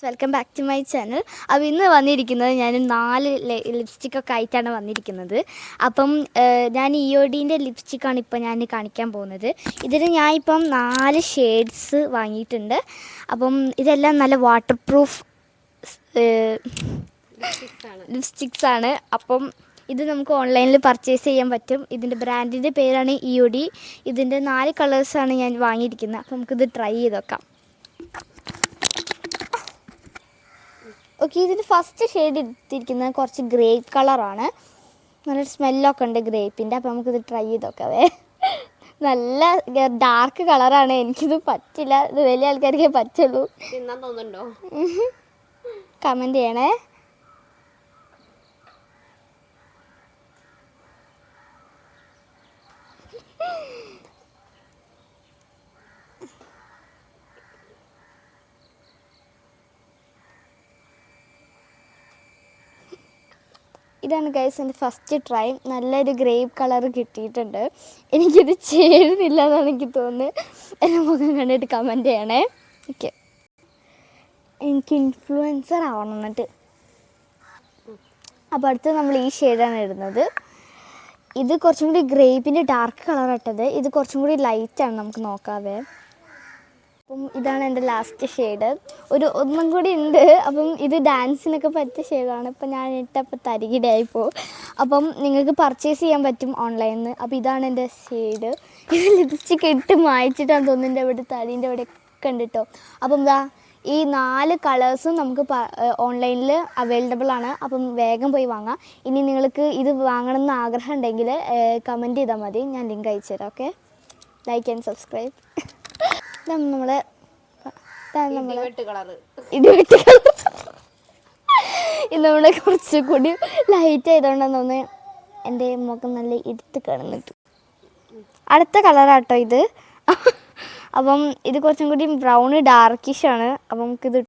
Welcome back to my channel. അപ്പോൾ ഇന്ന് വന്നിരിക്കുന്നത് ഞാൻ 4 ലിപ്സ്റ്റിക്കൊക്കെ ആയിട്ടാണ് വന്നിരിക്കുന്നത്. അപ്പം ഞാൻ ഇയോഡീൻ്റെ ലിപ്സ്റ്റിക്കാണ് ഇപ്പോൾ ഞാൻ കാണിക്കാൻ പോകുന്നത്. ഇതിന് ഞാൻ ഇപ്പം 4 ഷെയ്ഡ്സ് വാങ്ങിയിട്ടുണ്ട്. അപ്പം ഇതെല്ലാം നല്ല വാട്ടർ പ്രൂഫ് ലിപ്സ്റ്റിക്സ് ആണ്. അപ്പം ഇത് നമുക്ക് ഓൺലൈനിൽ പർച്ചേസ് ചെയ്യാൻ പറ്റും. ഇതിൻ്റെ ബ്രാൻഡിൻ്റെ പേരാണ് ഇയോഡി. ഇതിൻ്റെ 4 കളേഴ്സാണ് ഞാൻ വാങ്ങിയിരിക്കുന്നത്. അപ്പം നമുക്കിത് ട്രൈ ചെയ്ത് നോക്കാം. ഓക്കെ, ഇതിൻ്റെ ഫസ്റ്റ് ഷെയ്ഡ് എടുത്തിരിക്കുന്നത് കുറച്ച് ഗ്രേപ്പ് കളറാണ്. നല്ല സ്മെല്ലൊക്കെ ഉണ്ട് ഗ്രേപ്പിൻ്റെ. അപ്പോൾ നമുക്കിത് ട്രൈ ചെയ്ത് നോക്കാവേ. നല്ല ഡാർക്ക് കളറാണ്, എനിക്കിത് പറ്റില്ല. ഇത് വലിയ ആൾക്കാർക്കേ പറ്റുള്ളൂ. തിന്നാൻ തോന്നുന്നുണ്ടോ? കമൻറ്റ് ചെയ്യണേ. ഇതാണ് ഗൈസ് എൻ്റെ ഫസ്റ്റ് ട്രൈ. നല്ലൊരു ഗ്രേപ്പ് കളർ കിട്ടിയിട്ടുണ്ട്. എനിക്കിത് ചേരുന്നില്ല എന്നാണ് എനിക്ക് തോന്നുന്നത്. എൻ്റെ മുഖം കണ്ടിട്ട് കമൻറ്റ് ചെയ്യണേ. ഓക്കെ, എനിക്ക് ഇൻഫ്ലുവൻസർ ആവണം എന്നിട്ട്. അപ്പോൾ അടുത്ത് നമ്മൾ ഈ ഷെയ്ഡാണ് ഇടുന്നത്. ഇത് കുറച്ചും കൂടി ഗ്രേപ്പിൻ്റെ ഡാർക്ക് കളർ ഇട്ടത്. ഇത് കുറച്ചും കൂടി ലൈറ്റാണ്, നമുക്ക് നോക്കാവേ. അപ്പം ഇതാണ് എൻ്റെ ലാസ്റ്റ് ഷെയ്ഡ്. ഒന്നും കൂടി ഉണ്ട്. അപ്പം ഇത് ഡാൻസിനൊക്കെ പറ്റിയ ഷെയ്ഡാണ്. ഇപ്പം ഞാൻ ഇട്ടപ്പോൾ തരികിടയായിപ്പോൾ. അപ്പം നിങ്ങൾക്ക് പർച്ചേസ് ചെയ്യാൻ പറ്റും ഓൺലൈനിൽ നിന്ന്. അപ്പോൾ ഇതാണ് എൻ്റെ ഷെയ്ഡ്. ഇത് ലിപ്സ്റ്റിക്ക് ഇട്ട് മായ്ച്ചിട്ടാണ് തോന്നുന്നത്. ഇവിടെ തലീൻ്റെ അവിടെ ഒക്കെ ഉണ്ട് കേട്ടോ. അപ്പം ഇതാ ഈ 4 കളേഴ്സും നമുക്ക് ഓൺലൈനിൽ അവൈലബിൾ ആണ്. അപ്പം വേഗം പോയി വാങ്ങാം. ഇനി നിങ്ങൾക്ക് ഇത് വാങ്ങണമെന്ന് ആഗ്രഹം ഉണ്ടെങ്കിൽ കമൻറ്റ് ചെയ്താൽ മതി, ഞാൻ ലിങ്ക് അയച്ചു തരാം. Okay, like and subscribe. നമ്മളെ ഇടിവെട്ട് കളർ ഇത് നമ്മുടെ കുറച്ചുകൂടി ലൈറ്റ് ആയതുകൊണ്ടാന്ന് തോന്നുന്നത് എൻ്റെ മുഖം നല്ല ഇരുട്ട് കാണുന്നുണ്ട്. അടുത്ത കളറാട്ടോ ഇത്. അപ്പം ഇത് കുറച്ചും കൂടി ബ്രൗൺ ഡാർക്കിഷാണ്. അപ്പം നമുക്കിത്